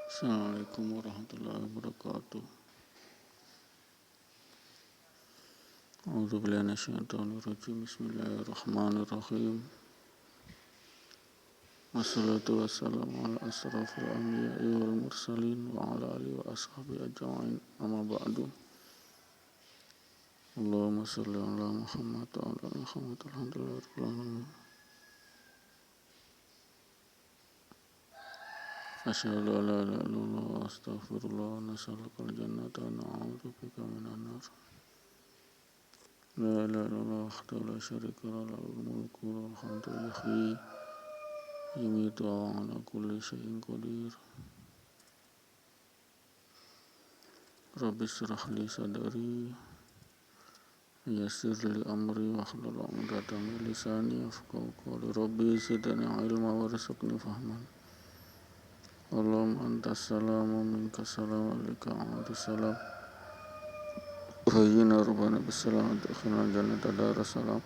Assalamualaikum warahmatullahi wabarakatuh. A'udzubillahi minasyaitonir rajim. Bismillahirrahmanirrahim. Wassalatu wassalamu ala asrafil anbiya'i wal mursalin wa ala alihi wa ashabihi ajma'in. Amma ba'du. Allahumma shalli ala Muhammad wa ala ali Muhammad. Alhamdulillahirabbil alamin. Asyhadu an la ilaha illallah wa astaghfirullah wa nas'alukal jannata wa na'udzu bika minan nar. La ilaha illallah wahdahu la syarika lahu lahul mulku wa lahul hamdu yuhyi wa yumiitu wa huwa ala kulli syai'in qadir. Rabbi shrah li sadri wa yassir li amri wahlul 'uqdatam min lisani yafqahu qawli. Rabbi zidni ilma warzuqni fahman. Allahumma antas salamu minkas salam alaika a'udzus salam. Hayyina rabbana bisalam adkhilna jannata darussalam.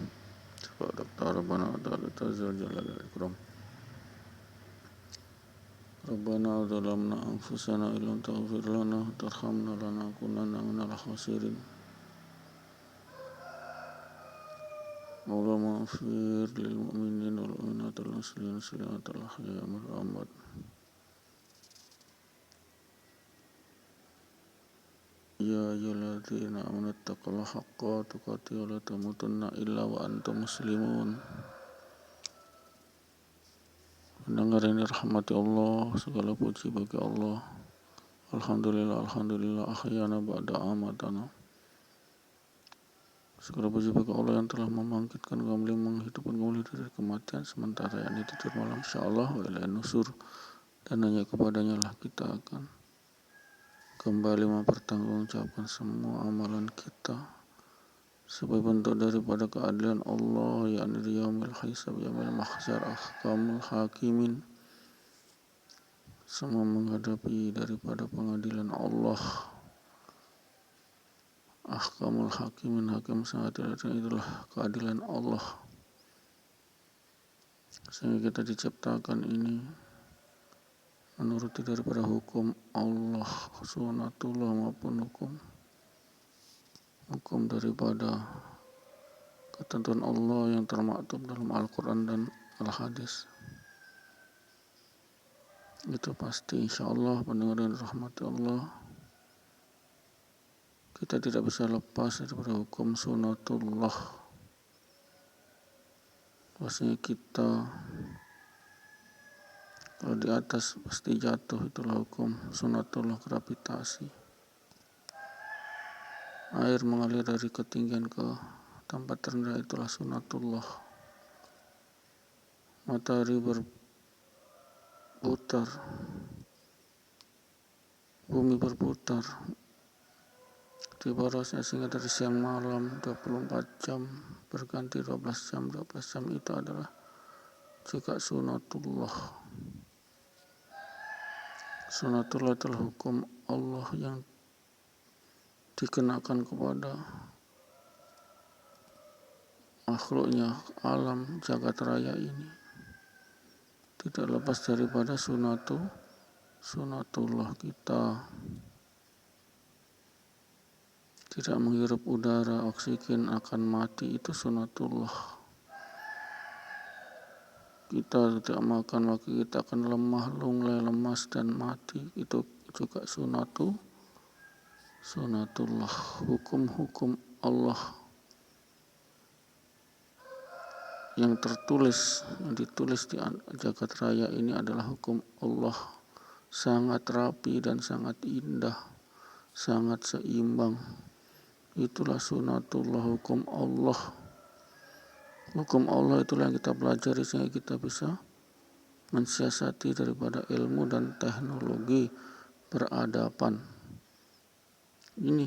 Subhanaka rabbana wa ta'ala zal jalali wal ikram. Rabbana zalamna anfusana illam taghfir lana wa tarhamna lanakunanna minal khasirin. Allahumma ighfir lil mu'minina wal mu'minati wal muslimina wal ahya'i minhum amwat. Ya ayyuhalladzina amanu taqullaha haqqa tuqatih wa la tamutunna illa wa antum muslimun. Pendengar ini rahmati Allah, segala puji bagi Allah. Alhamdulillah ahyana ba'da amatana. Segala puji bagi Allah yang telah membangkitkan kembali, menghidupkan kembali dari kematian sementara yang tidur malam, insyaallah wa ilaihi nusur. Dan hanya kepadanya lah kita akan kembali mempertanggungjawabkan semua amalan kita sebagai bentuk daripada keadilan Allah, yakni yaumil hisab, yaumil mahsyar, ahkamul hakimin. Semua menghadapi daripada pengadilan Allah. Ahkamul hakimin, hakim sangat adil, itulah keadilan Allah. Sehingga kita diciptakan ini menuruti daripada hukum Allah, sunatullah maupun hukum daripada ketentuan Allah yang termaktub dalam Al-Quran dan Al-Hadis. Itu pasti insyaallah pendengar dan rahmati Allah, kita tidak bisa lepas daripada hukum sunatullah. Pastinya kita kalau di atas pasti jatuh, itulah hukum sunatullah, gravitasi. Air mengalir dari ketinggian ke tempat terendah, itulah sunatullah. Matahari berputar, bumi berputar di porosnya sehingga dari siang malam 24 jam berganti 12 jam itu adalah juga sunatullah. Sunatullah adalah hukum Allah yang dikenakan kepada makhluknya, alam jagat raya ini. Tidak lepas daripada sunatullah. Kita tidak menghirup udara, oksigen akan mati, itu sunatullah. Kita tidak makan, maka kita akan lemah, lunglai, lemas dan mati, itu juga sunatullah. Hukum-hukum Allah yang ditulis di jagat raya ini adalah hukum Allah, sangat rapi dan sangat indah, sangat seimbang. Itulah sunatullah, hukum Allah. Hukum Allah itulah yang kita pelajari sehingga kita bisa mensiasati daripada ilmu dan teknologi peradaban. Ini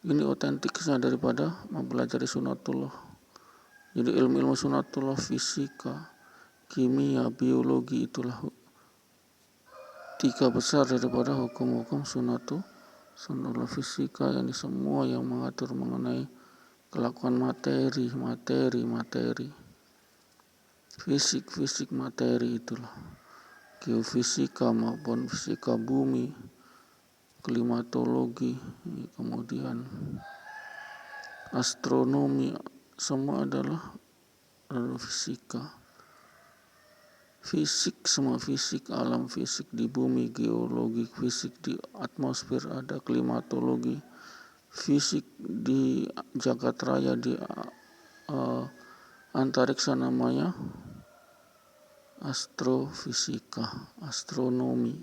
otentiknya daripada mempelajari sunatullah. Jadi ilmu-ilmu sunatullah, fisika, kimia, biologi, itulah 3 besar daripada hukum-hukum sunatullah. Fisika, yang semua yang mengatur mengenai kelakuan materi. Fisik materi, itulah geofisika maupun fisika bumi, klimatologi, kemudian astronomi, semua adalah fisika. Fisik, semua fisik, alam fisik di bumi, geologi, fisik di atmosfer, ada klimatologi, fisik di jagat raya, di antariksa namanya astrofisika, astronomi.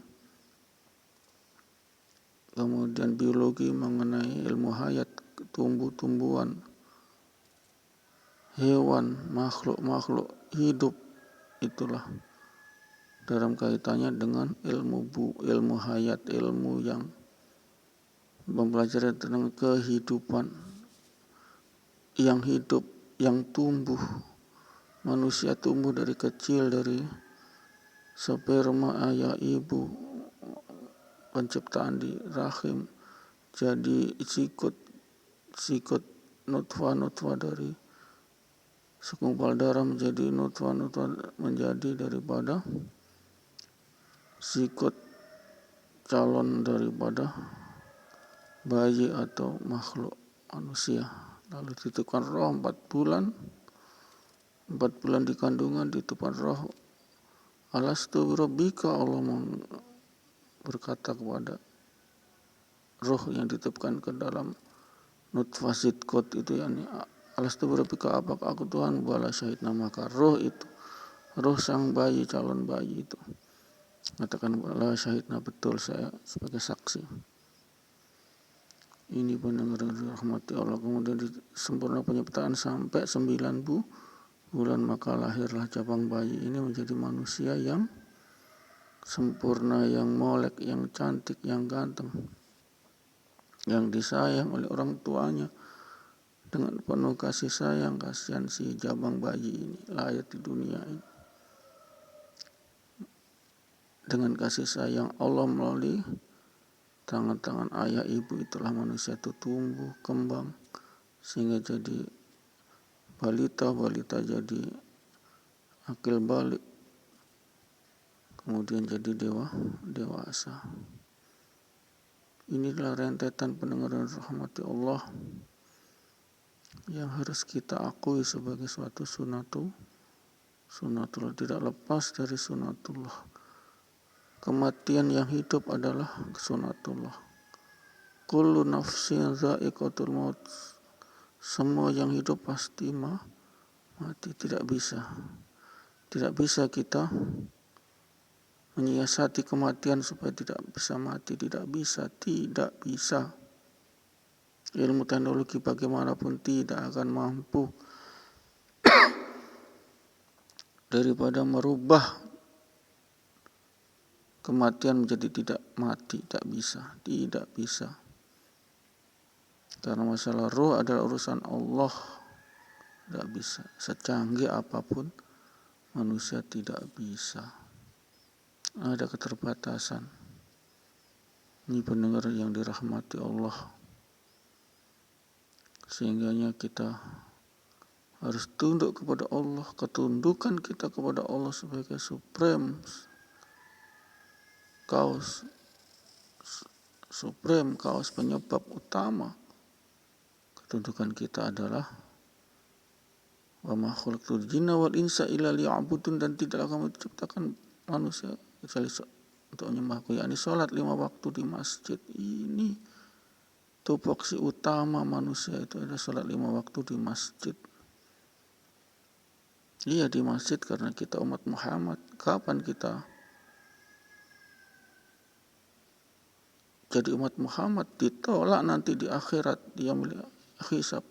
Kemudian biologi mengenai ilmu hayat, tumbuh-tumbuhan, hewan, makhluk-makhluk hidup, itulah dalam kaitannya dengan ilmu hayat, ilmu yang mempelajari tentang kehidupan yang hidup, yang tumbuh. Manusia tumbuh dari kecil, dari sperma ayah ibu, penciptaan di rahim, jadi sikut nutfah dari segumpal darah menjadi nutfah menjadi daripada sikut calon daripada bayi atau makhluk manusia. Lalu dititipkan roh 4 bulan di kandungan, dititipkan roh. Alastu birabbika, Allah berkata kepada roh yang dititipkan ke dalam nutfah sitkot itu, yakni alastu birabbika, apakah aku Tuhan? Bala syahidna, maka roh itu, roh sang bayi, calon bayi itu katakan bala syahidna, betul saya sebagai saksi. Ini pendengar rahmati Allah. Kemudian sempurna penyiptaan sampai 9 bulan, maka lahirlah cabang bayi ini menjadi manusia yang sempurna, yang molek, yang cantik, yang ganteng, yang disayang oleh orang tuanya dengan penuh kasih sayang. Kasihan si cabang bayi ini lahir di dunia ini dengan kasih sayang Allah melalui tangan-tangan ayah ibu. Itulah manusia itu tumbuh kembang sehingga jadi balita jadi akil balik, kemudian jadi dewasa. Inilah rentetan pendengaran rahmati Allah yang harus kita akui sebagai suatu sunatullah, tidak lepas dari sunatullah. Kematian yang hidup adalah sunatullah. Kullu nafsin dha'iqatul maut, semua yang hidup pasti mati. Tidak bisa kita menyiasati kematian supaya tidak bisa mati. Tidak bisa. Ilmu teknologi bagaimanapun tidak akan mampu daripada merubah kematian menjadi tidak mati. Tidak bisa. Karena masalah ruh adalah urusan Allah. Tidak bisa. Secanggih apapun manusia tidak bisa. Ada keterbatasan. Ini pendengar yang dirahmati Allah. Sehingganya kita harus tunduk kepada Allah. Ketundukan kita kepada Allah sebagai supreme kaos penyebab utama. Ketundukan kita adalah wa ma khalaqtul jinna wal insa illa liya'budun, dan tidaklah kamu diciptakan manusia kecuali untuk menyembahku, yakni sholat 5 waktu di masjid. Ini tupoksi utama manusia itu adalah sholat 5 waktu di masjid. Iya, di masjid karena kita umat Muhammad. Kapan kita jadi umat Muhammad? Ditolak nanti di akhirat, dia melihat hisab.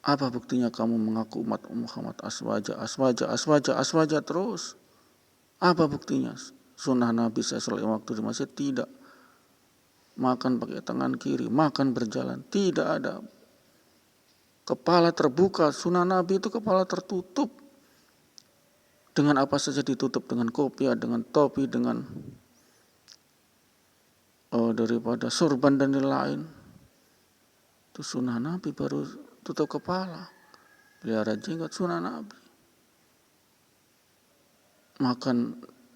Apa buktinya kamu mengaku umat Muhammad? Aswaja terus. Apa buktinya? Sunnah Nabi saya sholat 5 waktu di masjid? Tidak. Makan pakai tangan kiri, makan berjalan, tidak ada. Kepala terbuka, sunnah Nabi itu kepala tertutup. Dengan apa saja ditutup, dengan kopiah, dengan topi, dengan daripada sorban dan lain-lain. Itu sunnah Nabi. Baru tutup kepala, pelihara jenggot, sunnah Nabi. Makan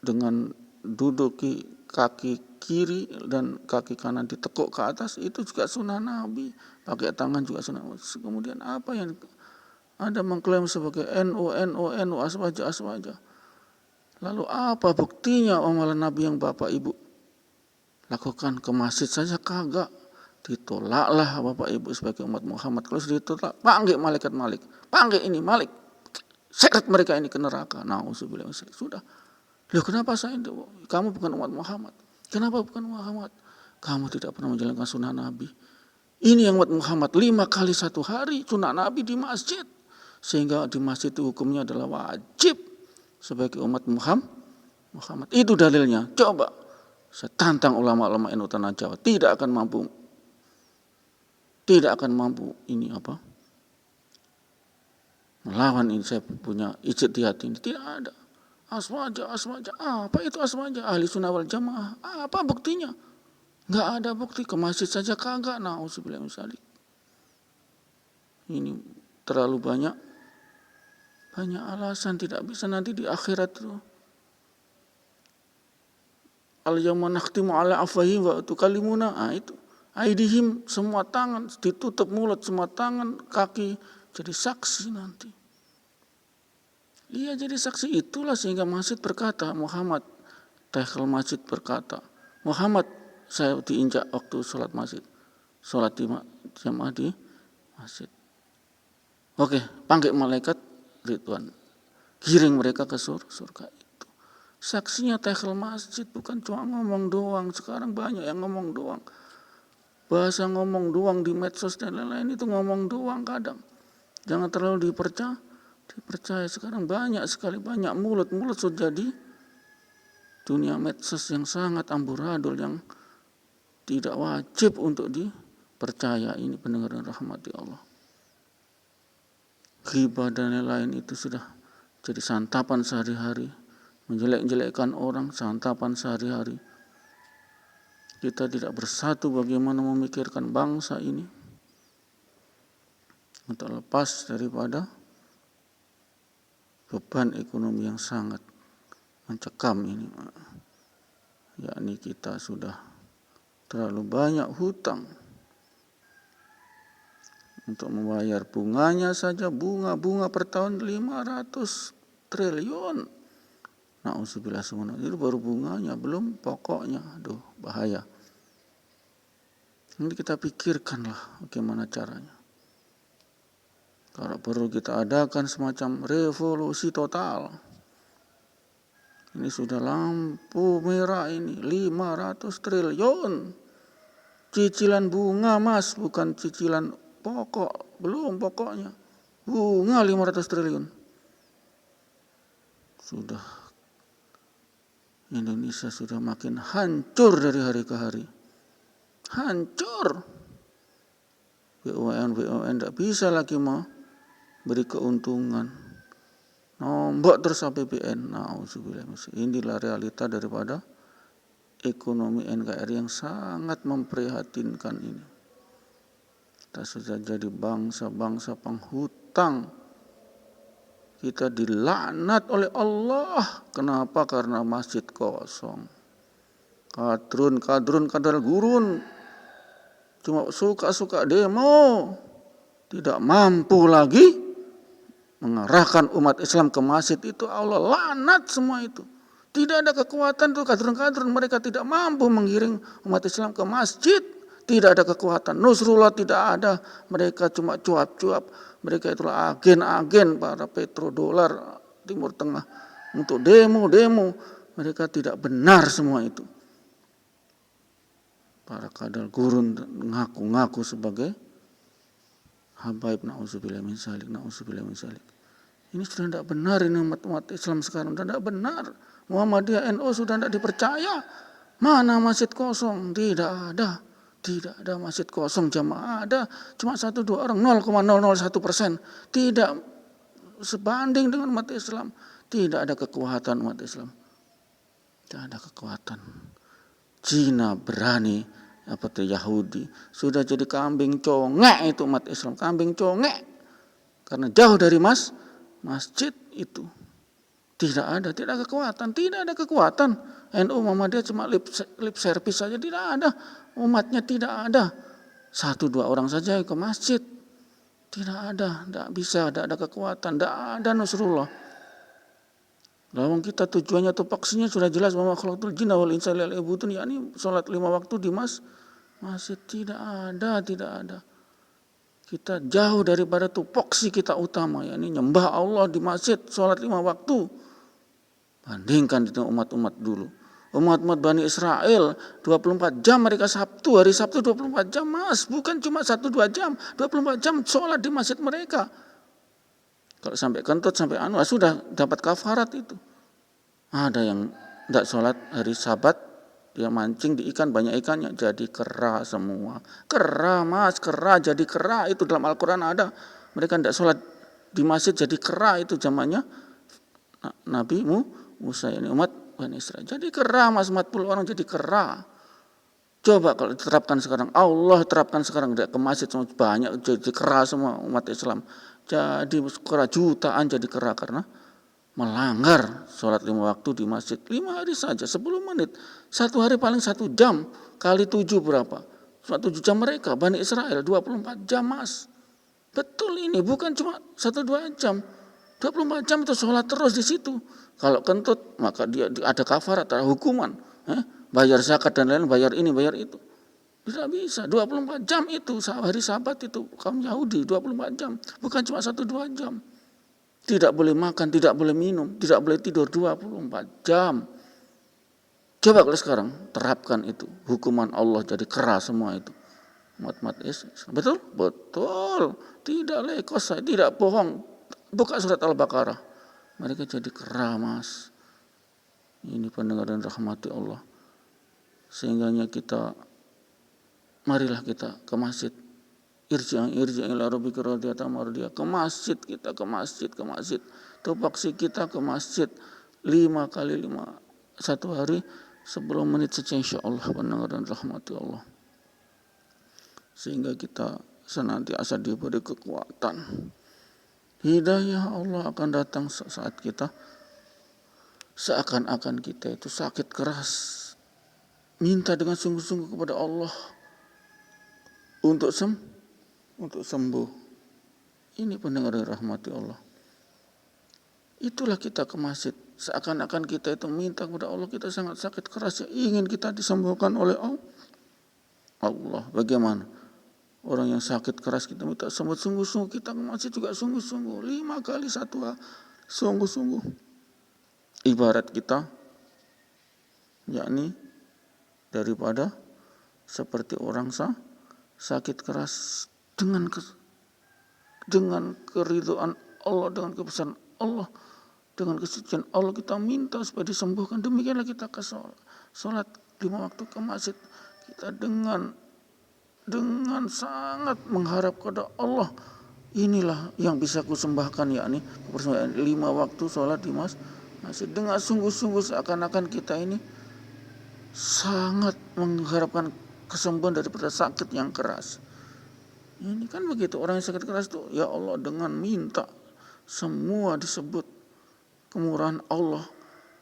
dengan duduk kaki kiri dan kaki kanan ditekuk ke atas, itu juga sunnah Nabi. Pakai tangan juga sunnah. Kemudian apa yang Anda mengklaim sebagai NU, aswaja. Lalu apa buktinya amalan Nabi yang Bapak Ibu lakukan? Ke masjid saja kagak. Ditolaklah Bapak Ibu sebagai umat Muhammad. Kalau sudah ditolak, panggil malaikat Malik. Panggil ini Malik. Seret mereka ini ke neraka. Na'udzubillah. Sudah. Loh, kenapa saya itu? Kamu bukan umat Muhammad. Kenapa bukan Muhammad? Kamu tidak pernah menjalankan sunnah Nabi. Ini yang umat Muhammad 5 kali 1 hari sunnah Nabi di masjid. Sehingga di masjid itu hukumnya adalah wajib sebagai umat Muhammad. Itu dalilnya. Coba saya tantang ulama-ulama NU Tanah Jawa. Tidak akan mampu ini apa? Melawan ini. Saya punya ijtihad ini. Tidak ada. Aswaja. Apa itu aswaja? Ahli sunnah wal jamaah. Apa buktinya? Enggak ada bukti. Ke masjid saja kagak. Na'udzubillah min dzalik. Ini terlalu banyak alasan. Tidak bisa nanti di akhirat itu. Al-yawma nakhtimu ala afwahihim wa tukallimuna. Itu. Aidihim, semua tangan ditutup, mulut, semua tangan, kaki jadi saksi nanti. Iya, jadi saksi. Itulah sehingga masjid berkata, Muhammad, Tahiyyul Masjid berkata, Muhammad, saya diinjak waktu sholat masjid, sholat di jamaah di masjid. Oke, panggil malaikat Ridwan, giring mereka ke surga itu. Saksinya Tahiyyul Masjid, bukan cuma ngomong doang. Sekarang banyak yang ngomong doang. Bahasa ngomong doang di medsos dan lain-lain itu ngomong doang kadang. Jangan terlalu dipercaya. Sekarang banyak sekali, banyak mulut sudah di dunia medsos yang sangat amburadul, yang tidak wajib untuk dipercaya. Ini pendengar dan rahmati Allah. Ghibah dan lain-lain itu sudah jadi santapan sehari-hari. Menjelek-jelekkan orang, santapan sehari-hari. Kita tidak bersatu bagaimana memikirkan bangsa ini untuk lepas daripada beban ekonomi yang sangat mencekam ini. Yakni kita sudah terlalu banyak hutang. Untuk membayar bunganya saja, bunga per tahun 500 triliun. Na'udzubillah subhanallah. Itu baru bunganya, belum pokoknya. Aduh, bahaya. Nanti kita pikirkanlah bagaimana caranya. Kalau perlu kita adakan semacam revolusi total. Ini sudah lampu merah ini, 500 triliun. Cicilan bunga, Mas, bukan cicilan pokok, belum pokoknya. Bunga 500 triliun. Sudah, Indonesia sudah makin hancur dari hari ke hari. Hancur. BUMN tidak bisa lagi beri keuntungan. Nombok terus APBN. Na'udzubillah. Inilah realita daripada ekonomi NKRI yang sangat memprihatinkan ini. Kita sudah jadi bangsa penghutang. Kita dilaknat oleh Allah. Kenapa? Karena masjid kosong. Kadrun gurun. Cuma suka-suka demo. Tidak mampu lagi mengarahkan umat Islam ke masjid itu. Allah laknat semua itu. Tidak ada kekuatan itu kadrun. Mereka tidak mampu mengiring umat Islam ke masjid. Tidak ada kekuatan. Nusrullah tidak ada. Mereka cuma cuap-cuap. Mereka itulah agen-agen para petrodolar Timur Tengah. Untuk demo. Mereka tidak benar semua itu. Para kadal gurun ngaku-ngaku sebagai habaib. Na'udzubillah min dzalik. Ini sudah tidak benar. Ini umat Islam sekarang sudah tidak benar. Muhammadiyah NU sudah tidak dipercaya. Mana masjid kosong? Tidak ada masjid kosong jamaah. Ada cuma 1-2 orang, 0,001%. Tidak sebanding dengan umat Islam. Tidak ada kekuatan umat Islam. Tidak ada kekuatan. Cina berani, Yahudi sudah jadi kambing congek itu umat Islam, kambing congek karena jauh dari masjid itu. Tidak ada kekuatan. NU Muhammadiyah cuma lip service saja, tidak ada. Umatnya tidak ada. 1-2 orang saja ke masjid. Tidak ada, tidak bisa, tidak ada kekuatan, tidak ada Nasrullah. Lalu kita tujuannya atau paksinya sudah jelas, bahwa khalaqtul jinna wal insa illa liya'budun, yakni sholat 5 waktu di masjid. Tidak ada. Kita jauh daripada tupoksi kita utama, yakni nyembah Allah di masjid, sholat 5 waktu. Bandingkan dengan umat-umat dulu. Umat-umat Bani Israel 24 jam mereka hari Sabtu 24 jam mas, bukan cuma 1-2 jam, 24 jam sholat di masjid mereka. Kalau sampai kentut, sampai sudah dapat kafarat itu. Ada yang tidak sholat hari Sabat, dia mancing di ikan, banyak ikannya, jadi kera semua. Kera jadi kera, itu dalam Al-Quran ada. Mereka tidak sholat di masjid jadi kera, itu zamannya Nabi Musa, ini umat Bani Israel. Jadi kera 40 orang jadi kera. Coba kalau diterapkan sekarang, Allah terapkan sekarang, tidak ke masjid semua, banyak jadi kera semua umat Islam. Jadi kera jutaan jadi kera karena melanggar sholat 5 waktu di masjid. 5 hari saja, 10 menit. 1 hari paling 1 jam, kali 7 berapa? 7 jam mereka, Bani Israel 24 jam mas. Betul ini, bukan cuma 1-2 jam. 24 jam itu sholat terus di situ. Kalau kentut, maka dia ada kafarat, ada hukuman. Bayar zakat dan lain-lain, bayar ini, bayar itu. Tidak bisa, 24 jam itu, hari Sabat itu, kaum Yahudi 24 jam. Bukan cuma 1-2 jam. Tidak boleh makan, tidak boleh minum, tidak boleh tidur 24 jam. Coba kalau sekarang terapkan itu, hukuman Allah jadi keras semua itu. Umat Islam. Betul? Betul. Tidak lekos, saya tidak bohong. Buka surat Al-Baqarah. Mereka jadi keramas. Ini pendengar dan rahmati Allah. Sehingganya marilah kita ke masjid. Irji'an ila rabbika radiyatan mardiyah. Ke masjid kita, ke masjid. Tupoksi kita ke masjid 5 kali 5. 1 hari 10 menit saja insyaAllah, pendengar dan rahmati Allah. Sehingga kita senantiasa diberi kekuatan. Hidayah Allah akan datang saat kita seakan-akan kita itu sakit keras. Minta dengan sungguh-sungguh kepada Allah untuk sembuh. Ini pendengar rahmati Allah. Itulah kita ke masjid. Seakan-akan kita itu minta kepada Allah, kita sangat sakit keras, ingin kita disembuhkan oleh Allah. Bagaimana? Orang yang sakit keras kita minta sembuh, sungguh-sungguh, kita ke masjid juga sungguh-sungguh. 5 kali 1 hari, sungguh-sungguh. Ibarat kita, yakni daripada seperti orang sakit keras dengan keridhaan Allah, dengan kebesaran Allah, dengan kesucian Allah, kita minta supaya disembuhkan. Demikianlah kita ke sholat 5 waktu ke masjid. Kita dengan sangat mengharap kepada Allah, inilah yang bisa kusembahkan, yakni 5 waktu sholat di masjid. Dengan sungguh-sungguh seakan-akan kita ini sangat mengharapkan kesembuhan daripada sakit yang keras. Ini kan begitu, orang yang sakit keras itu, ya Allah, dengan minta semua disebut kemurahan Allah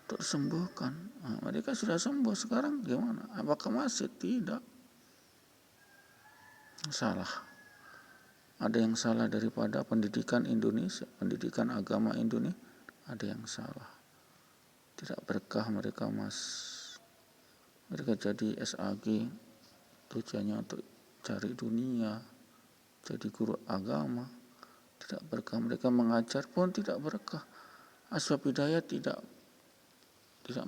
tersembuhkan. Mereka sudah sembuh, sekarang gimana? Apakah masjid? Tidak. Salah. Ada yang salah daripada pendidikan Indonesia, pendidikan agama Indonesia, ada yang salah. Tidak berkah mereka mas. Mereka jadi SAG, tujuannya untuk cari dunia, jadi guru agama, tidak berkah. Mereka mengajar pun tidak berkah. Asbab hidayah tidak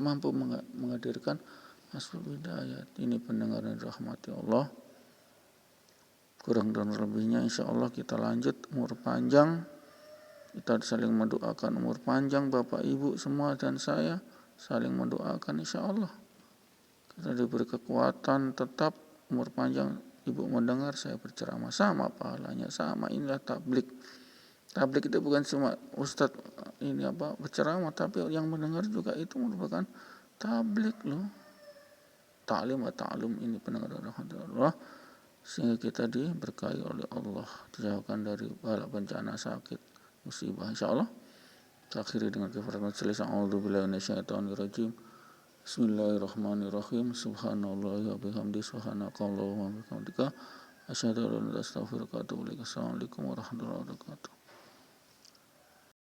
mampu menghadirkan asbab hidayah. Ini pendengar dan rahmati Allah. Kurang dan lebihnya insya Allah kita lanjut, umur panjang. Kita saling mendoakan umur panjang, Bapak Ibu semua dan saya saling mendoakan insya Allah. Kita diberi kekuatan tetap umur panjang. Ibu mendengar saya berceramah, sama pahalanya, sama. Inilah tablik. Tablik itu bukan cuma Ustadz berceramah, tapi yang mendengar juga itu merupakan tablik loh. Ta'lim wa ta'lum, ini pendengar Allah. Sehingga kita diberkahi oleh Allah, dijauhkan dari bala bencana, sakit, musibah insya Allah. Kita akhiri dengan kafaratul majelis. A'udzubillahi minasyaitonirrajim. Bismillahirrahmanirrahim. Subhanallahi wa bihamdihi, subhanakallahumma wa bihamdika, asyhadu an la ilaha illa anta, astaghfiruka wa atubu ilaik. Assalamualaikum warahmatullahi wabarakatuh.